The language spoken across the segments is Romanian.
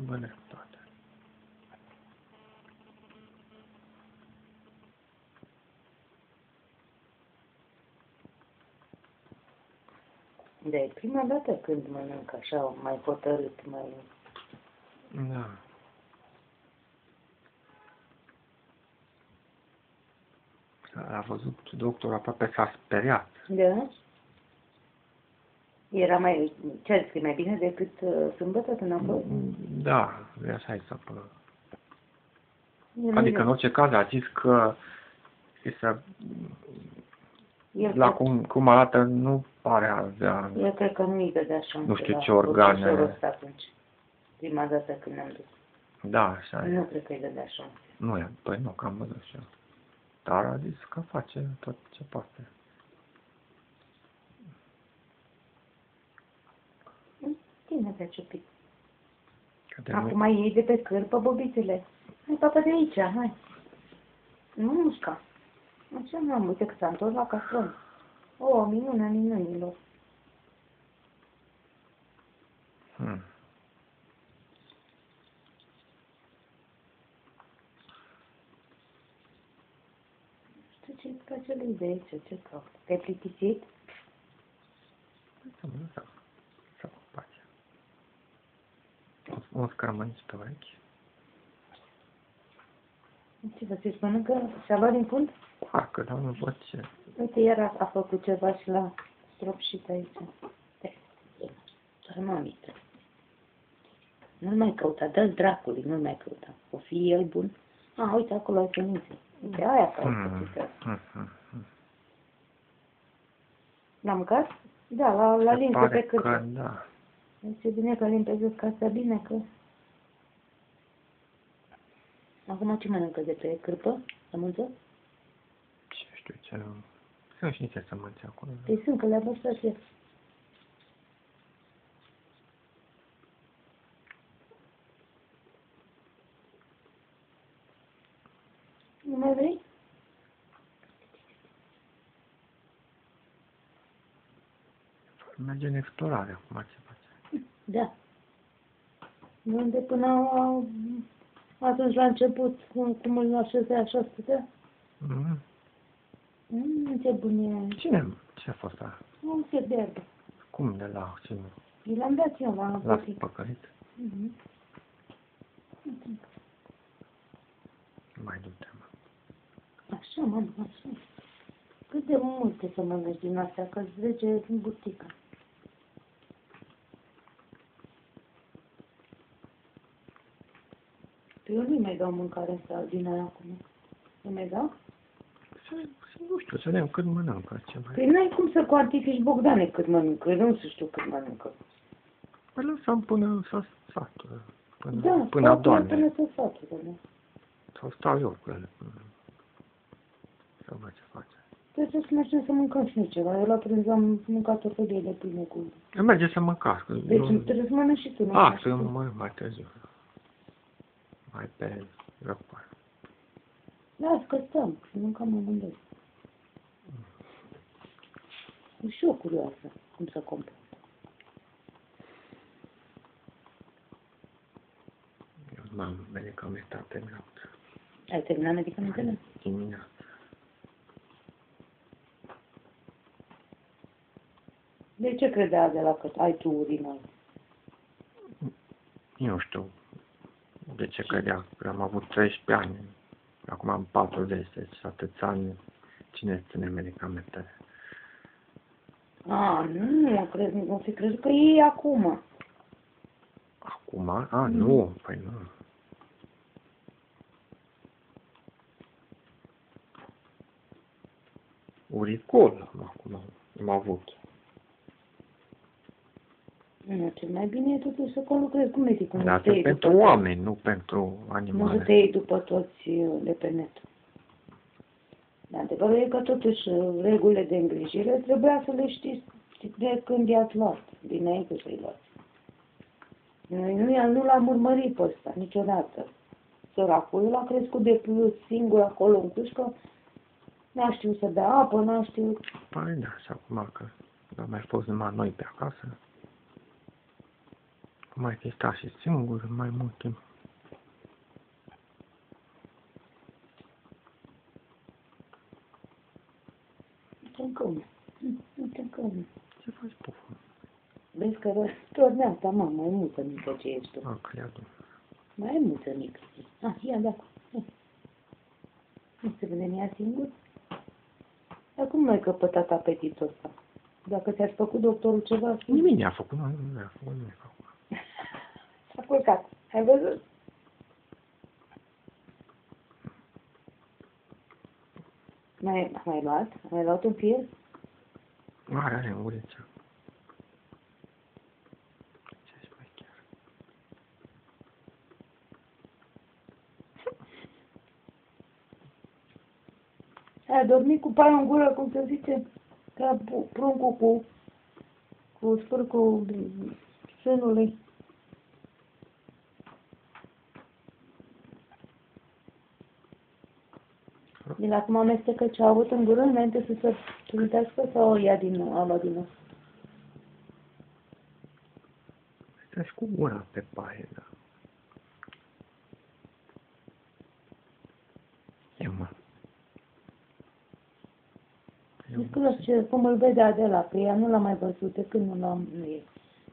Bănesc toate. De e prima dată când mănânc așa, mai hotărât, mai... Da. A văzut doctorul, aproape s-a speriat. Da? Era mai... Ce mai bine decât sâmbătă când am fost? Da, așa e să Adică, în orice caz, a zis că la cum arată, nu pare a avea... Eu cred că nu-i dădea șanse. Nu știu ce organe... Atunci. Prima dată când am dus. Da, așa e. Nu cred că îi dădea șanse. Nu e, păi nu, că am văzut și eu. Dar a zis că face tot ce poate. Bine te-a ciupit. Acum iei de pe cârpă bobițele. Hai, papa, de aici, hai. Nu mușca. Așa nu am, uite că s-a întors la castron. O, minunea minunilor. Știu ce-i place lui de aici, ce caut? Te-ai plictisit? Să face. Un scărmănici pe urechi. Ce vă zici, mănâncă? Și-a luat din fund? Parcă, dar nu văd ce. Uite, iar a făcut ceva și la stropșit aici. Doar mamită. Nu-l mai căuta, dă-l dracului, nu-l mai căuta. O fi el bun? Uite, acolo ai semințe. Uite, aia caută. L-a mâncat? Da, la limpă pe cârpă. Pare că da. Este bine că limpezesc asta bine, că... Acum ce mănâncă de pe cârpă? Sămânță? Ce știu ce... Sunt și niște sămânțe acolo. Păi sunt, că le-a băsat el. Nu mai vrei? Merge în explorare acum, ce face? Da. Unde până atunci la început, cum îl așezea așa stătea? Ce bun e. Cine? Ce a fost asta? Un fier de erbă. Cum de la cine? I l-am dat eu la L-ați păcălit? Mai du-te, mă. Așa, mă, așa. Cât de multe să mănânci din astea, că-ți trece în burtică. Eu nu-i mai dau mâncare din aia acum. Nu mai dau? Nu știu, să vedem cât mănâncă. Păi n-ai cum să cuantifici, Bogdane, cât mănâncă. Eu nu știu cât mănâncă. Păi lăsăm până să satură. Până adorme. Până să satură, da. Sau stau eu cu ele până să văd ce face. Trebuie să mergem să mâncăm și noi ceva. Eu la prânz am mâncat o felie de pâine cu... Merge să mâncați. Deci trebuie să mănânci și tu. Să mă mai târziu. Mai pe răcoare. Las că stăm și mâncăm amândoi. E și eu curioasă cum să comportă. Eu m-am medicamentat terminat. Ai terminat medicamentele? Dimineața. De ce credea de la că ai tu urină? Nu știu de ce credea. Că am avut 13 ani. Acum am 40, deci atâția ani. Cine ține medicamentele? Nu fi crezut că e acum. Acum? Nu, păi nu. Uricol acum am avut. Nu, cel mai bine e totuși să conlucrezi cu medicul. Dar pentru oameni, nu pentru animale. Nu să te iei după toți de pe net. Dar adevărul e că totuși regulile de îngrijire trebuia să le știți de când i-ați luat, dinainte să-i luați. Noi nu l-am urmărit pe ăsta niciodată. Săracul, el a crescut de plus singur acolo în cușcă, n-a știut să bea apă, n-a știut... Păi da, și acum că am mai fost numai noi pe acasă, Mai fi sta și singur mai mult timp. Uite încă una. Uite încă una. Ce faci, pufă? Vezi că tornea asta, mă, mai multă mică ce ești tu. A, că le-a dus. Mai multă mică. Ah, ia de acolo. Nu se vede ea singur? Dar cum n-ai căpătat apetitul ăsta? Dacă ți-ați făcut doctorul ceva... Nimic ne-a făcut, nu ne-a făcut nimic acum. S-a culcat. Ai văzut? Mai luat? Ai luat un fir? Are în guriță. Ce-și mai chiar? Ai dormit cu paiul în gură, cum se zice, ca pruncul cu spârcul sânului. Din acum amestecă ce a avut în gură înainte să se trântească sau o ia din nou, ala din nou? Stai cu gura pe paie, da. E, mă. Discută cum îl vede Adela, că ea nu l-a mai văzut, de când nu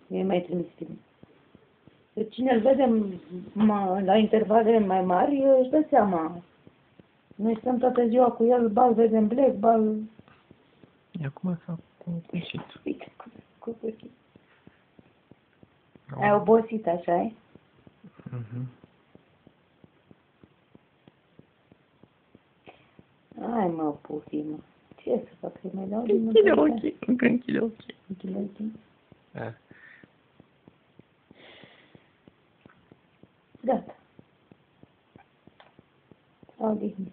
e mai trimis timp. Deci cine îl vede la intervale mai mari, își dă seama. Noi stăm toată ziua cu el, bal vedem blec, bal... E acum s-a cucit. Uite, cu cucit. Ai obosit, așa-i? Hai, mă, pufi, mă. Ce să fac? Să mai dau din închide ochii, încă închide ochii. Închide ochii? Da. Gata. S-a odihnit.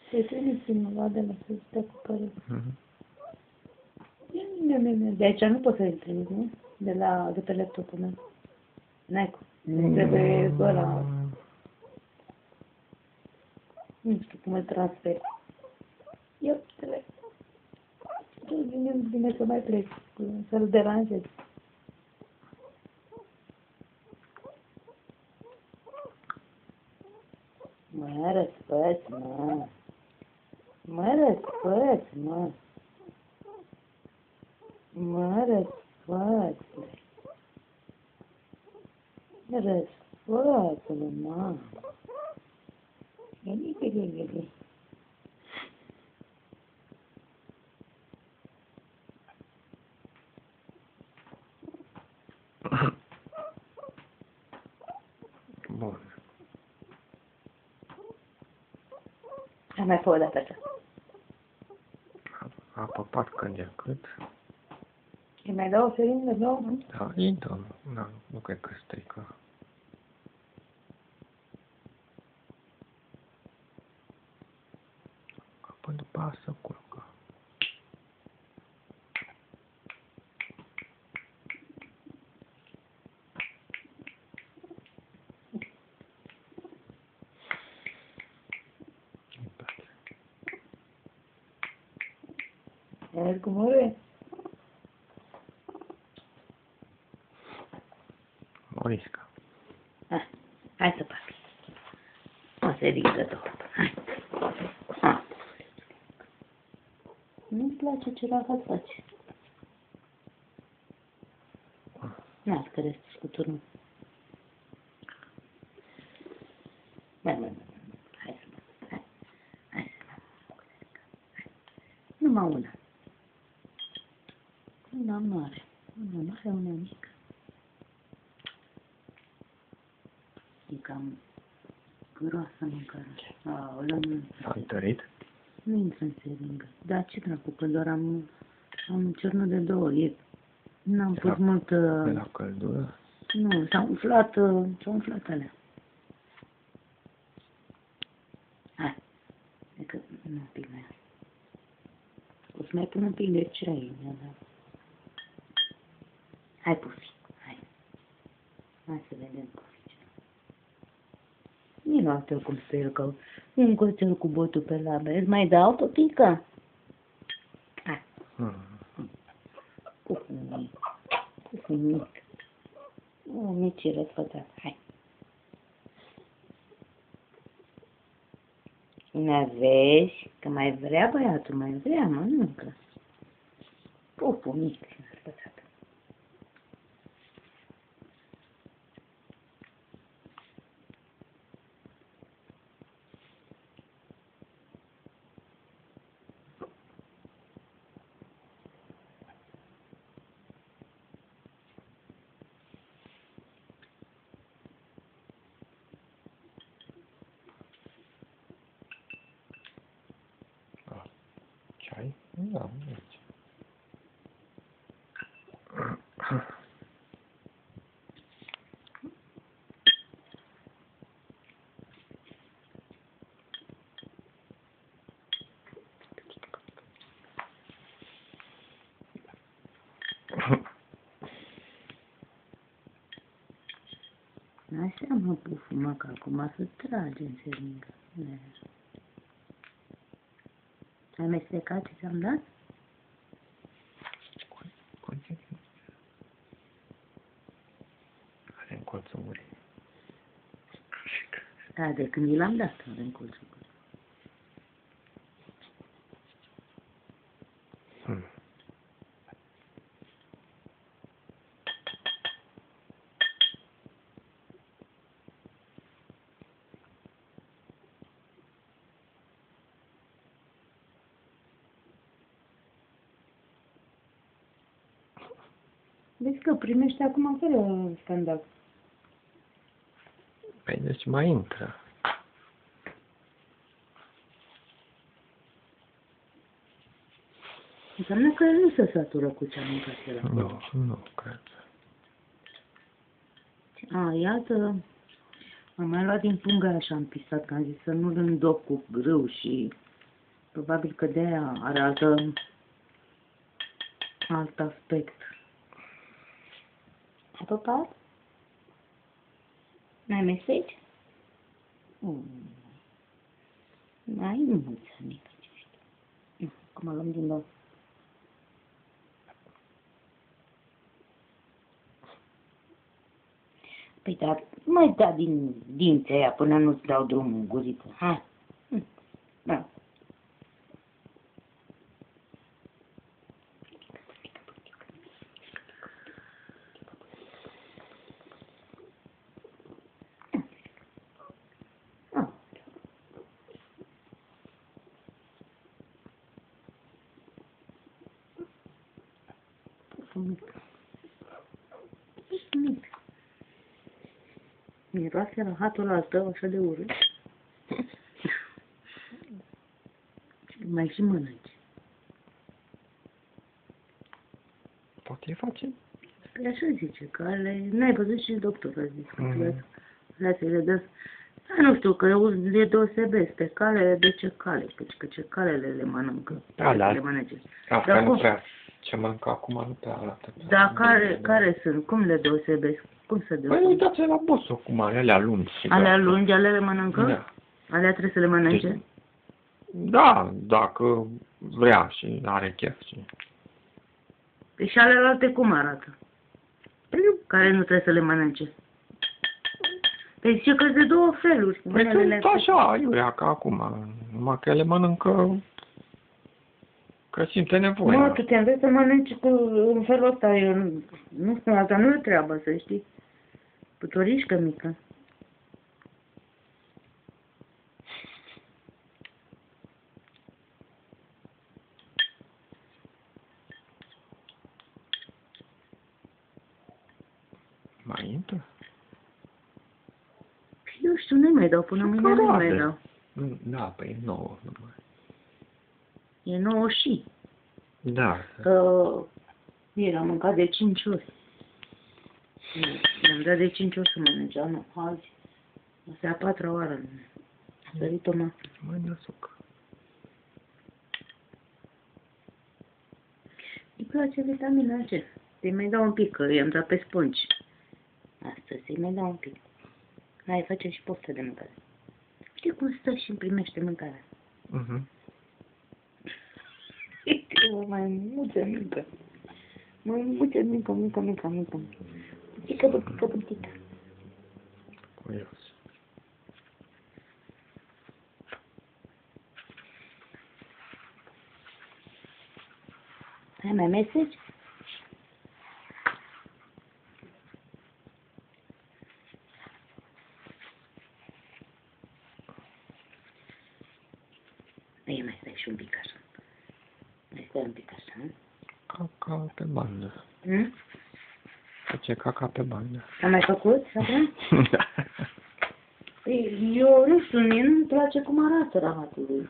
Te trimiți-mă la Adela să stea cu părere. De aici nu poți să-i trimiți, nu? De pe laptopul meu. N-ai cum. Trebuie ăla... Nu știu cum îl transfer. Eu trebuie. Nu vine să mai plec, să-l deranjez. Mă răspăți, mă. Mă răspăți, mă. Mă răspăți. Răspăți-mă, mă. Gândi. Bun. Am mai fă o dată așa. A păpat când de cât. Îi mai dau o seringă, două? Da, îi dăm. Da, nu cred că strică. Apoi după asta să culcă. Mergi cu mure? Morisca. Hai să fac. O seringă, două. Hai. Nu-mi place ce la faci. N-ați că restul cu turnul. Hai să mă. Hai să mă. Numai una. Una mare. Una mare, una mică. E cam groasă mâncarea. Aoleu, nu. S-a întărit? Nu intră în seringă. Dar ce dracu, că doar am ciornut de 2 ori. N-am pus multă... De la căldură? Nu, s-au umflat alea. Hai. Adică, nu, un pic mai. O să mai pun un pic de ceai. Da. Hai, pufi. Hai să vedem pufi. noastră cum sper că un cățel cu botul pe labe. Îți mai dau, păpică? Hai. Puful mic. Puful mic. O, mici răsfățat. Hai. Ne vezi că mai vrea băiatul, mai vrea, mănâncă. Puful mic răsfățat. Ceai? Da, nici. Așa, mă, puful, mă, că acum să trage în seringă. Ai mestecat ce ți-am dat? Are în colțul gurii. Da, de când i l-am dat, în colțul gurii. Vezi că primește acum fără scandal. Păi deci mai intră. Înseamnă că nu se satură cu ce a mâncat el acolo. Nu cred. A, iată, am mai luat din punga aia și am pisat, că am zis să nu-l îndop cu grâu și probabil că de-aia are alt aspect. Ai păpat? N-ai meseci? N-ai mulți mică. Acum luăm din nou. Păi da, mai da din dinții aia până nu-ți dau drumul în guriță. Hai. Da. Mic. Miroase rahatul ăla tău așa de urât. Mai și mănânci. Poate face? Păi așa zice, că n-ai văzut și doctorul a zis că vrea să le dă. Dar nu știu, că eu le deosebesc pe cale de ce cale, că ce calele le mănâncă. Da. Le mănânce. Asta nu prea. Ce mănâncă acum nu prea arată. Dar care sunt? Cum le deosebesc? Cum se deosebesc? Păi uitați la bosul cum are, alea lungi. Alea lungi, alea le mănâncă? Da. Alea trebuie să le mănânce? Deci, da, dacă vrea și are chef. Păi și alelalte cum arată? Care nu trebuie să le mănânce? Păi zice că de două feluri. Păi sunt așa, iurea, ca acum. Numai că le mănâncă că simte nevoie. Mă, tu te înveți să mănânci în felul ăsta. Eu nu știu, asta nu e treabă, să știi. Putorișcă mică. Mai intră? Eu știu, nu mai dau, până mâine nu mai dau. Da, păi e nouă numai. E nouă și. Da. El a mâncat de 5 ori. I-am dat de 5 ori să mănânce, nu, azi. Asta e a 4-a oară. A sărit-o masă. Mai dă suc. Îi place vitamina C. Să-i mai dau un pic, că i-am dat pe spongi. Astăzi, să-i mai dau un pic. Hai, face și poftă de mâncare. Știi cum stă și îmi primește mâncarea? Mhm. O maimuță mică. Maimuță mică. Butică. Curios. Ai mai mesaj? Mai stai și un pic așa. Mai stai un pic așa, nu? Caca pe bandă. Hmm? Face caca pe bandă. Am mai făcut acum? Da. Păi, eu nu știu, mie nu-mi place cum arată rahatul lui.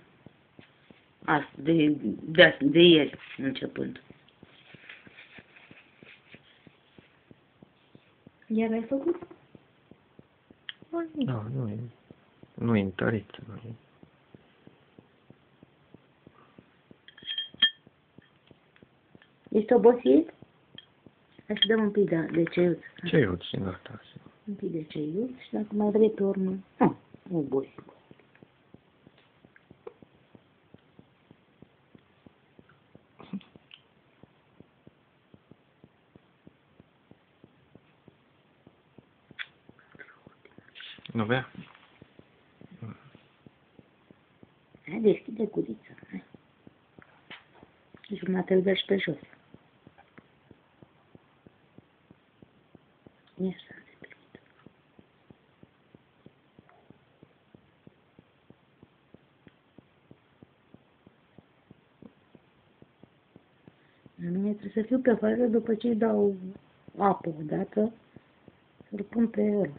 Asta, de ieri începând. Iar ai făcut? Da, nu e întărit. Nu e. Ești obosit? Hai să dăm un pic de ceiuț. Ce eu țin asta? Un pic de ceiuț și dacă mai vrei pe urmă... obosit. Nu vrea? Hai, deschide gurița. Hai. Jumătate îl vezi pe jos. E așa de primit. La mine trebuie să fiu pe fază după ce îi dau apă odată, să-l pun pe el.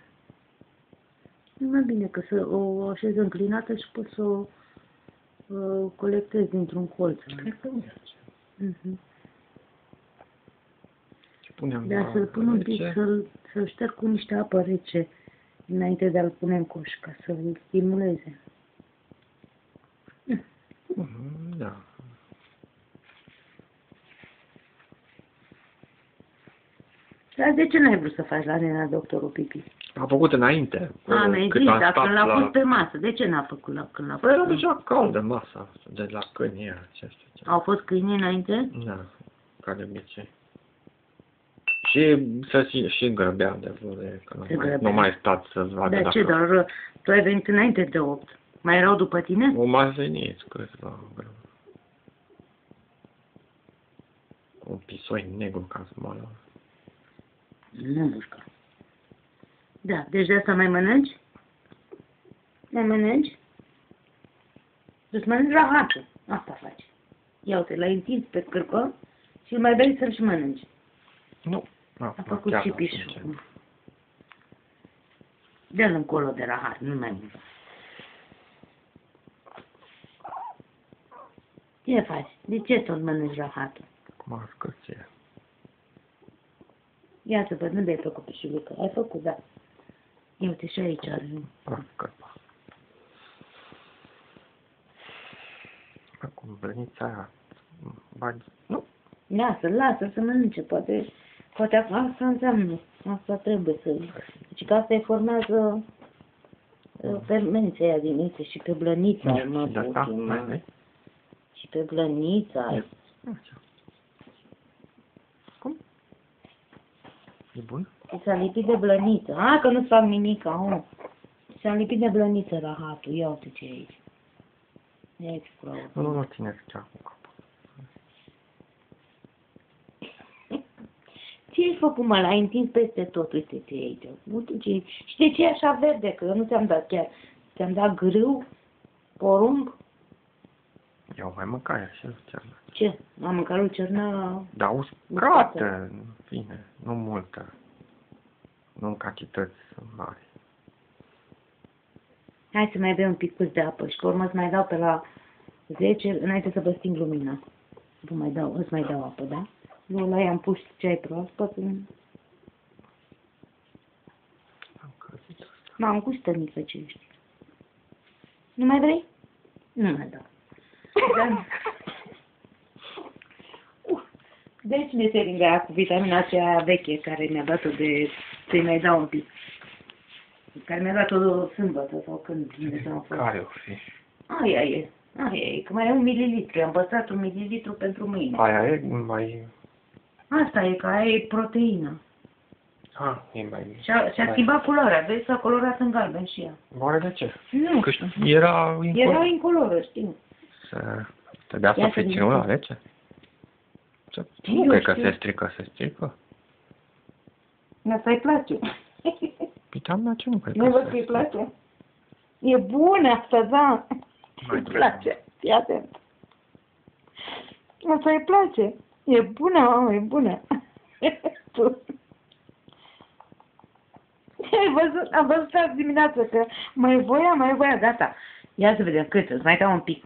E mai bine că să o așez înclinată și pot să o colectez dintr-un colț. Cred că merge. Dar să-l pun un pic, să-l șterg cu niște apă rece înainte de a-l pune în coș, ca să-l stimuleze. Da. Dar de ce n-ai vrut să faci la nena doctorul Pipi? A făcut înainte. Mi-ai zis, dar când l-a pus pe masă, de ce n-a făcut când l-a Păi era pus? deja caldă masa, de la câini era ce știu. Au fost câini înainte? Da, ca de obicei. Și și îngrăbea de vore, că nu mai stat să-ți vadă De ce? Dar tu ai venit înainte de 8. Mai erau după tine? O mai venit câțiva. Un pisoi negru ca să mă lua. Nu mușcă. Da, deci de asta mai mănânci? Mai mănânci? Îți mănânci rahatul. Asta faci. Ia uite, l-ai întins pe cârpă și mai vrei să-l și mănânci. Nu. A făcut și pișul. Dă-l încolo de rahat, nu mai mult. Ce faci? De ce tot mănânci rahatul? Cum a scăție. Ia să văd, nu de-ai făcut pișulică. Ai făcut, da. Ia uite și aici are. Scăpa. Acum blănița aia. Bagi. Nu. Lasă să mănânce. Poate asta înseamnă. Asta trebuie să... Deci că asta îi formează fermenții aia din uite și pe blănița ai, mă, și pe blănița ai. Cum? E bun? S-a lipit de blăniță. Că nu-ți fac nimic, S-a lipit de blăniță rahatul. Ia uite ce e aici. Ia exploat. Nu țineți cea cu capul. Ce ai făcut, mă? L-ai întins peste tot. Uite ce e aici. Uite ce e. Și de ce e așa verde? Că eu nu ți-am dat chiar. Ți-am dat grâu, porumb. Eu mai mâncai așa, lucernă. Ce? Am mâncat lucernă... Da, uscată, în fine, nu multă. Nu în cantități mari. Hai să mai bea un pic de apă și pe urmă îți mai dau pe la 10, înainte să vă sting lumina. Îți mai dau apă, da? Eu la ea am pus ceai proaspăt. M-am gustă mică ce ești. Nu mai vrei? Nu mai dau. Deci ne seringa cu vitamina aceea veche care mi-a dat-o de să-i mai dau un pic. Care mi-a dat o sâmbătă sau când Dumnezeu a fost. Care o fi? Aia e. Că mai e 1 mililitru. I-am păstrat 1 mililitru pentru mâine. Aia e mai... Asta e, că aia e proteină. E mai... Și-a schimbat culoarea. Vezi, s-a colorat în galben și ea. Oare de ce? Nu Că știu. era Era incoloră, știu. Trebuia să Ia fie să ținut la vedem. rece? Nu cred că știu. se strică, se strică. Asta îi place. Păi doamna, ce nu cred Nu că văd că îi place. E bună asta, da. Mai Îi place. Fii atent. Asta îi place. E bună, mamă, e bună. Tu. Am văzut azi dimineață că mai voia, gata. Ia să vedem cât, îți mai dau un pic.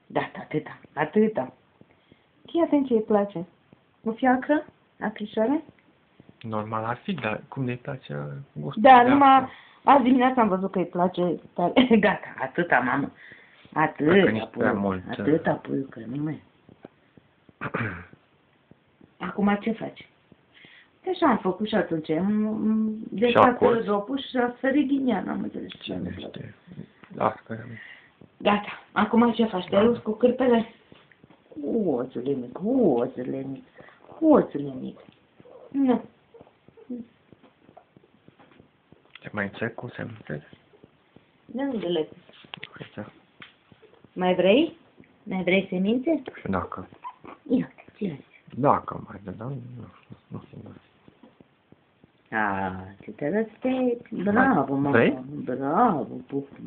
Gata, atâta. Fii atent ce îi place. Nu fi acră? Acrișoare? Normal ar fi, dar cum ne place gustul Da, de numai apă? azi dimineața am văzut că îi place tare. Gata, atâta, mamă. Dacă nici prea mult. Atâta puiucă, nu mai. Acum ce faci? Așa am făcut și atunci. De față dopul și a sărit din ea, n-am înțeles ce Cine știe. Lasă că... Gata, acum ce faci? Te-ai rus cu cârpele? Hoțule mic. Nu. Te mai încerc cu semnele? De unde le? Aici. Mai vrei? Mai vrei semințe? Și dacă... Ia, ține. Dacă mai dădăm, nu știu. Ce te respect. Bravo, mama. Vrei? Bravo, puful.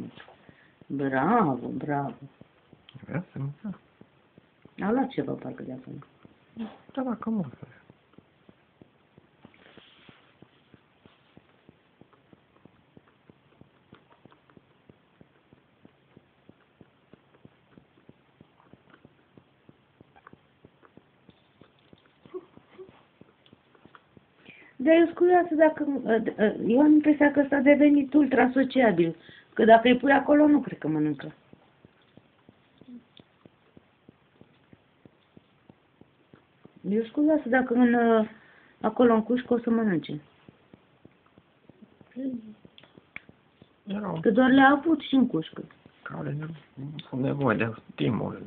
Bravo. Vrea să mânca? Am luat ceva parcă de acolo. Da, dacă mult. Dar eu sunt curioasă dacă... Eu am impresia că ăsta a devenit ultra-sociabil. Că dacă îi pui acolo, nu cred că mănâncă. Eu sunt curioasă dacă acolo în cușcă o să mănânce. Că doar le-a avut și în cușcă. Care au nevoie de stimul.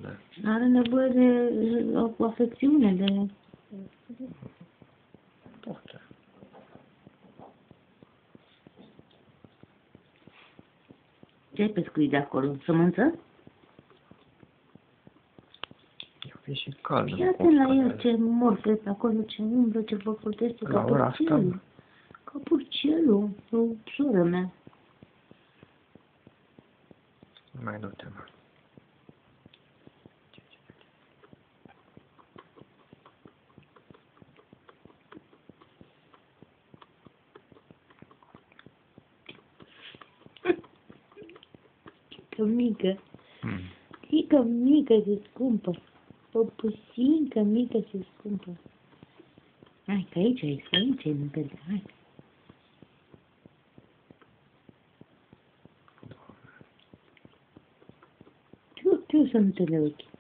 Are nevoie de o afecțiune, de... Toate. Ce-ai pescuit de acolo? Sămânță? Eu fi și cald. Fii atent la el, ce morfe pe acolo, ce umbră, ce vă plutește, ca purcelul. Ca purcelul, o soră mea. Mai du-te, mă. Mică. Mică și scumpă. O pusincă mică și scumpă. Hai, că aici e mâncare. Hai. Tu să nu te le ochi.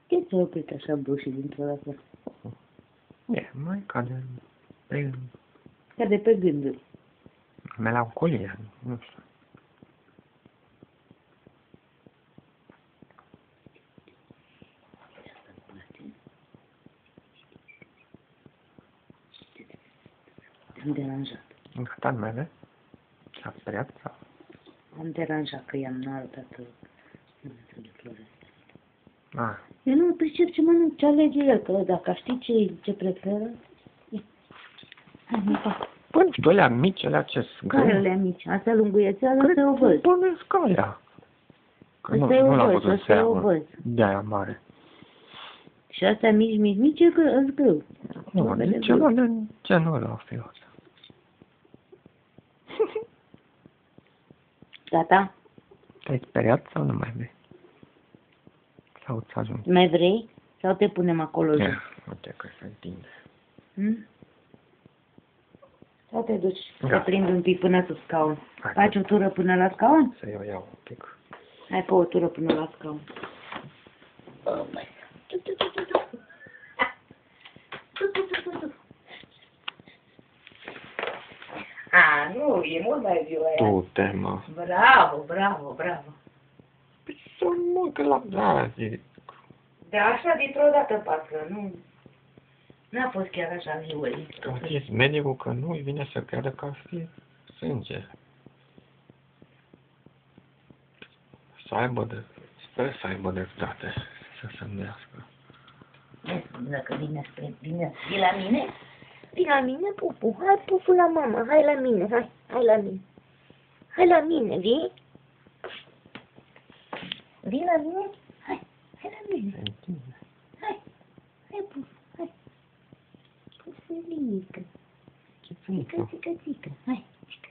Ce ți-a oprit așa brușii dintr-o dată? E, mai cade pe Cade pe gânduri. melancolie, nu știu. Te-am deranjat. Gata în mele? S-a speriat sau? Am deranjat că i-am arătat sămânță de floresc. Eu nu pricep ce mănânc, ce alege el, că dacă știi ce preferă... Hai, nu fac. Păi nu știu, alea mici, alea ce sunt greu. Care alea mici? Astea lungâiețeală, astea o văz. Bănuiesc alea. Că Astea e o nu l-am văz, văzut astea e o seamă. văz. De-aia mare. Și astea mici, e greu. Nu, nici ceva de genul ăla o fi asta. Gata? Te-ai speriat sau nu mai vrei? Sau îți ajunge? Mai vrei? Sau te punem acolo jos? Uite că se întinde. Hmm? Sau te duci, Da. te prind un pic până sub scaun. Hai. Faci o tură până la scaun? Să eu iau un pic. Hai pe o tură până la scaun. A, nu, e mult mai viu aia. Du-te, mă. Bravo, bravo, bravo. Păi să mâncă la... Da, zic. De așa dintr-o dată parcă, nu... N-a fost chiar așa viulic. A zis medicul că nu îi vine să creadă că ar fi sânge. Să aibă de... Sper să aibă dreptate. Să se îndească. Dacă vine la mine? Vii la mine, Pupu? Hai, Pupu, la mama, hai la mine, hai la mine. Hai la mine, vii? Vii la mine? Hai la mine. Se întinde. Hai, Pupu, hai. Puselică. Ce-ți Cică. Hai, cică.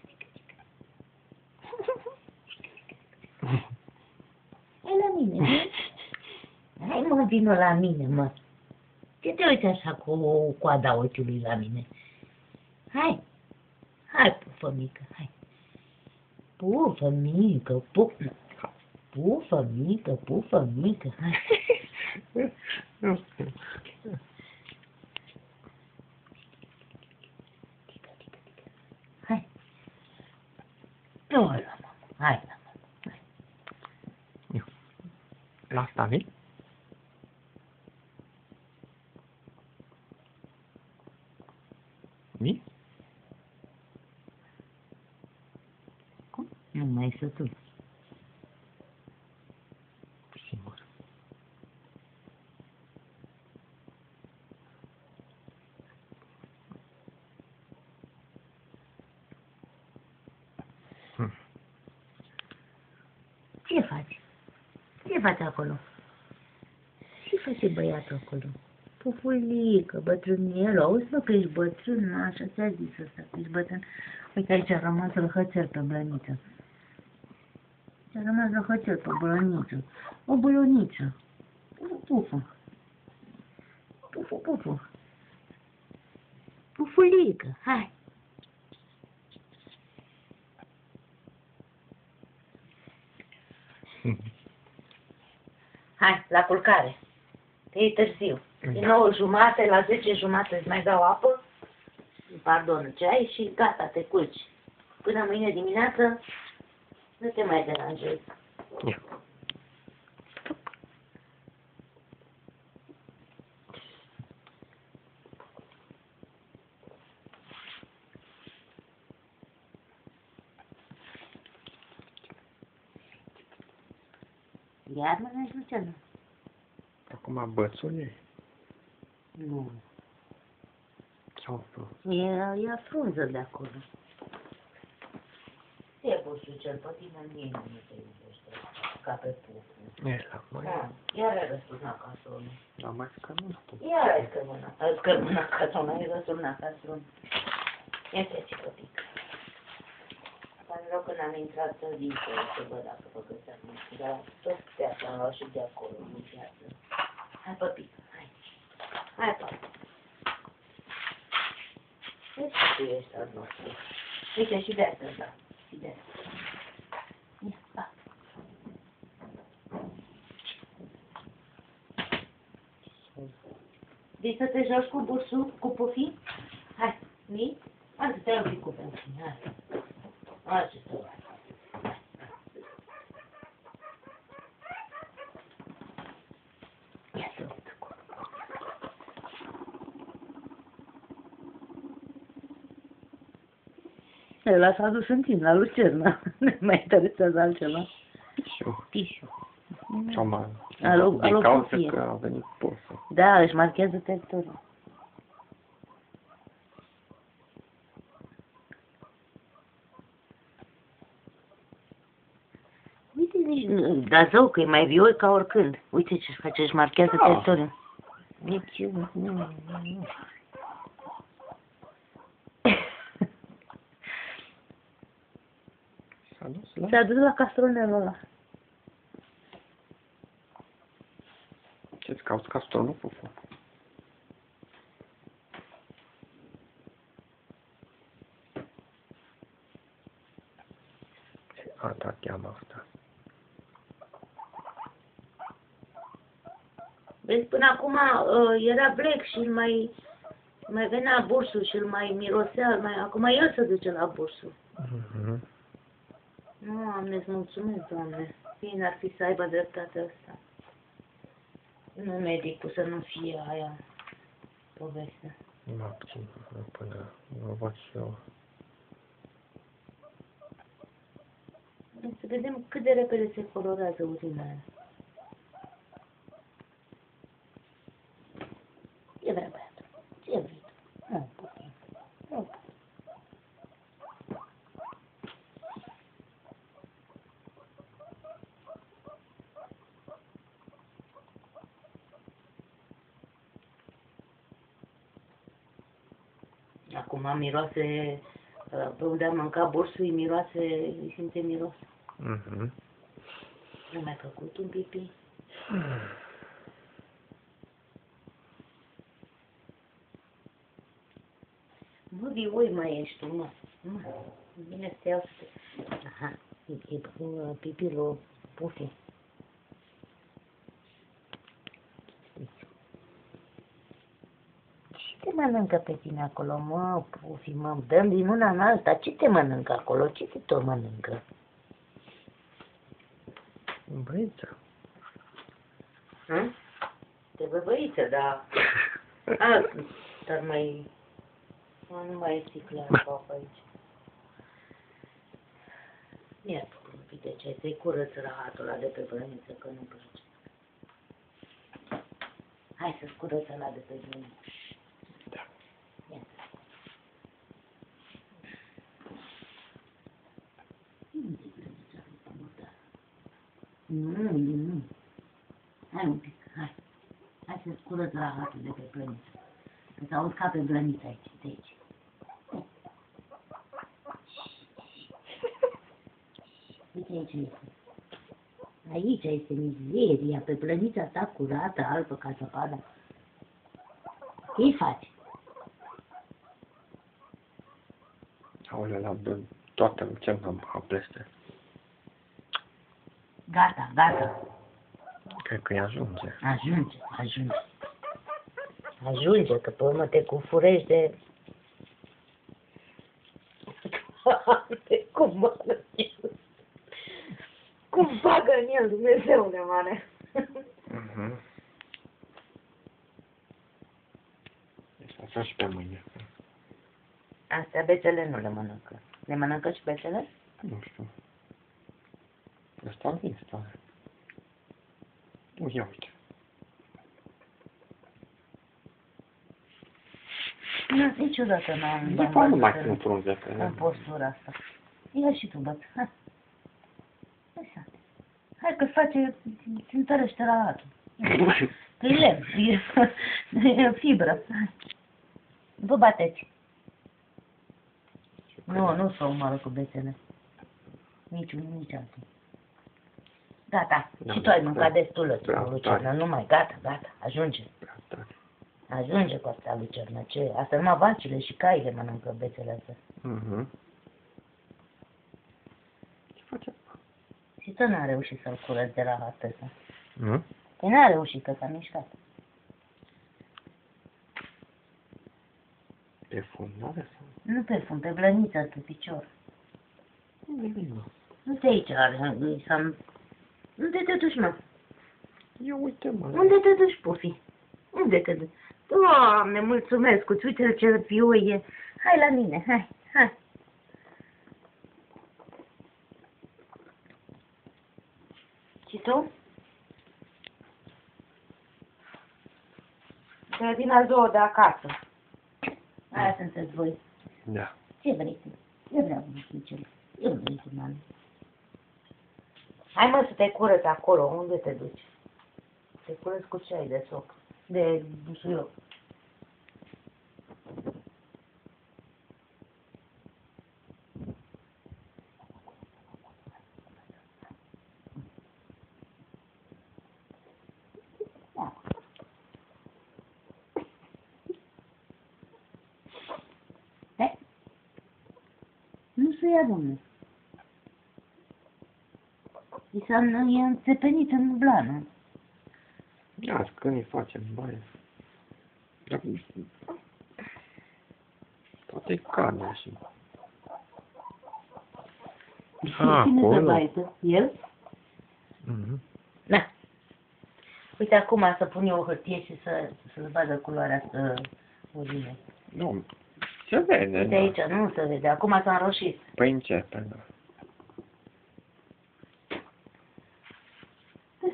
Hai la mine, vii? Hai, mă, vină la mine, mă. Ce te uiți așa cu coada ochiului la mine? Hai, pufă mică, hai. Pufă mică, hai. Hai. Nu, la mama, hai la mama, hai. La asta vii? Vii? Nu mai să tu. Sigur. Ce faci? Ce faci acolo? Ce face băiatul acolo? Pufulică, bătrânel, auzi mă că ești bătrân, așa ți-a zis ăsta, că ești bătrân. Uite aici a rămas răhățel pe blăniță. A rămas răhățel pe blăniță. O blăniță. Pufă. Pufulică, hai. Hai, la culcare. Că e târziu. E 9:30, la 10:30 îți mai dau apă, pardon, ceai și gata, te culci. Până mâine dimineață nu te mai deranjezi. Ia. Iar mănânci, Luciana? Acum bățul ei. Nu. Ce-au fost? E frunză de acolo. Ce busul cel pe tine mie nu te iubește, ca pe Pufu. E la mai. Da, iar ai răsturnat casonul. La mai scămânat. Iar ai scămânat casonul, ai răsturnat casonul. Ia te ce pic. Pare rău că n-am intrat dincolo să văd dacă vă găseam. Dar tot de asta am luat și de acolo, nu viață. Hai, păpică, hai. Hai, păpică. Vezi că tu ești al nostru. Uite, și de asta, da. Și de asta. Ia, da. Vii să te joci cu bursul, cu Pufi? Hai, vii? Hai să te iau un pic cu Pufi, hai. Hai ce să faci. Ia să uite acolo. Ăla s-a dus în timp, la Lucerna. Nu mai interesează altceva. Tișu. Tișu. Sau mai. Alo, Din cauza Pufie. că a venit posul. Da, își marchează teritoriul. Uite, nici, dar zău că e mai vioi ca oricând. Uite ce face, își marchează Da. teritoriul. Nici eu, nu. S-a dus la... S-a dus la castronelul ăla. Ce-ți cauți castronul, Fufu? Asta cheamă asta. Vezi, până acum era Black și mai venea bursul și îl mai mirosea, acum el se duce la bursul. Nu, Doamne, îți mulțumesc, Doamne. Bine ar fi să aibă dreptatea asta. Nu medicul să nu fie aia povestea. Mă abțin până mă văd și eu. Să vedem cât de repede se colorează urina aia. Ce vrea băiatul? Ce vrei tu? Nu, puțin. Nu. Acum miroase, pe unde am mâncat bursul, îi simte miros. Nu mai făcut un pipi. Mă, vioi mai ești tu, mă. Bine să te iau să te... Aha, e pipilul Pufi. Ce te mănâncă pe tine acolo, mă, Pufi, mă? Dăm din una în alta. Ce te mănâncă acolo? Ce te tot mănâncă? Băiță. Te băbăiță, da. Dar mai... Nu mai e sticla apă aici. Ia un pic de ce, să-i curăț rahatul ăla de pe brăniță, că nu place. Hai să-ți curăț ăla de pe brăniță. Da. Ia. Unde-i brănița lui Pămătar? Nu. Hai un pic, hai. Hai să-ți curăț rahatul de pe brăniță. Că s-auzi ca pe brăniță aici, de aici. Uite aici este. Aici este mizeria, pe plănița ta curată, albă ca zăpada. Ce-i faci? Aolea, la toată ce am pleste. Gata. Cred că-i ajunge. Ajunge, că pe urmă te cufurești de... Cum bagă în el? Cum bagă în el, Dumnezeule mare? Deci asta și pe mâine. Astea bețele nu le mănâncă. Le mănâncă și bețele? Nu știu. Ăsta ar fi stare. Ia uite. Nu, niciodată n-am De fapt nu mai pun frunze pe în postura asta. Ia și tu, băt. Hai. Așa. Hai că face, îți întărește rahatul. Că e lemn, e fibră. Vă bateți. Nu s-o umără cu bețele. Nici altul. Gata. Și tu ai mâncat destulă, Luciana. Nu mai, gata. Ajunge. Ajunge cu asta, Luciana. Ce? Asta numai vacile și caile mănâncă bețele astea. Ce face? Și tu n-a reușit să-l curăț de la hartă ăsta. Nu? Păi n-a reușit, că s-a mișcat. Pe fundare sau? Nu pe fund, pe blăniță, pe picior. Nu te aici are, unde te duci, mă? Ia uite, mă. Unde te duci, Pufi? Unde te duci? Doamne, mulțumesc, uite ce viu e. Hai la mine, hai. Și tu? Grădina zoo de acasă. Aia sunteți voi. Da. Ce vrei tu? Eu vreau un șnicel. Eu vrei tu, mami. Hai mă să te curăț acolo. Unde te duci? Te curăț cu ceai de soc. De busuioc. Da. să ia, domnule? E înțepenit în blană. Ia, când îi facem baie. Dar... Poate cade și... Cine să baie? El? Mhm. Da. Uite, acum să pun eu o hârtie și să-ți vadă culoarea să urine. Nu, se vede, Uite aici, nu se vede. Acum s-a înroșit. Păi începe, da.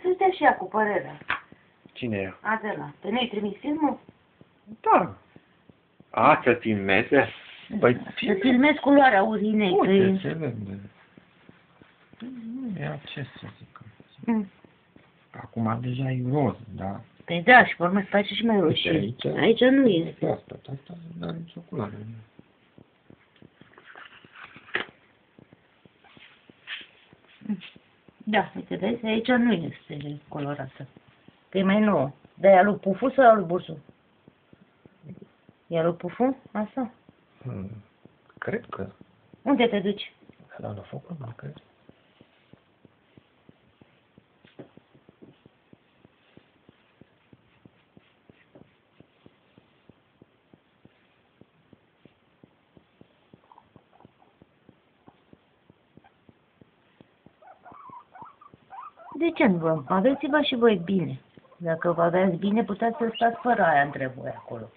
Să-ți dea și ea cu părerea. Cine e? Adela. Pe noi trimis filmul? Da. A, să filmeze? Păi, Să filmezi culoarea urinei. uite, se vede. Nu e ce să zic. Acum deja e roz, da? Păi da, și pe urmă se face și mai roșie. Aici? Aici nu este. Asta nu are nicio culoare. Da, uite, vezi, aici nu este colorată. Că e mai nouă. Dar e alu Pufu sau alu Bursu? E alu Pufu? Asta? Cred că. Unde te duci? La focul, nu cred. De ce nu vă? Aveți-vă și voi bine. Dacă vă aveați bine, puteți să stați fără aia între voi acolo.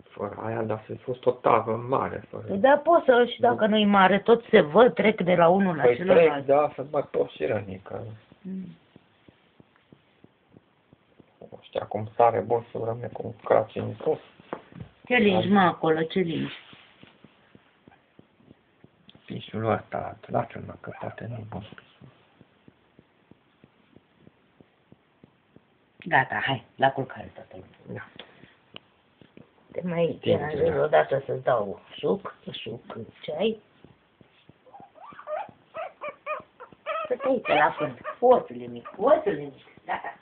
Fără aia, dar să fost o tavă mare. Fără... Păi da, poți să, și dacă nu-i mare, tot se văd, trec de la unul la Păi celălalt. trec, da, să bat tot și rănică. Știi, acum sare bolsul rămâne cu crace în sus. Ce lingi, mă, acolo, ce lingi? Pișul ăsta, lasă-l, mă, că poate nu-i bun pișul. Gata, hai, la culcare toată lumea. Da. Te mai Timp, deranjez da. odată să-ți dau suc, ceai. Să te uite la fân. Oțule mic, gata.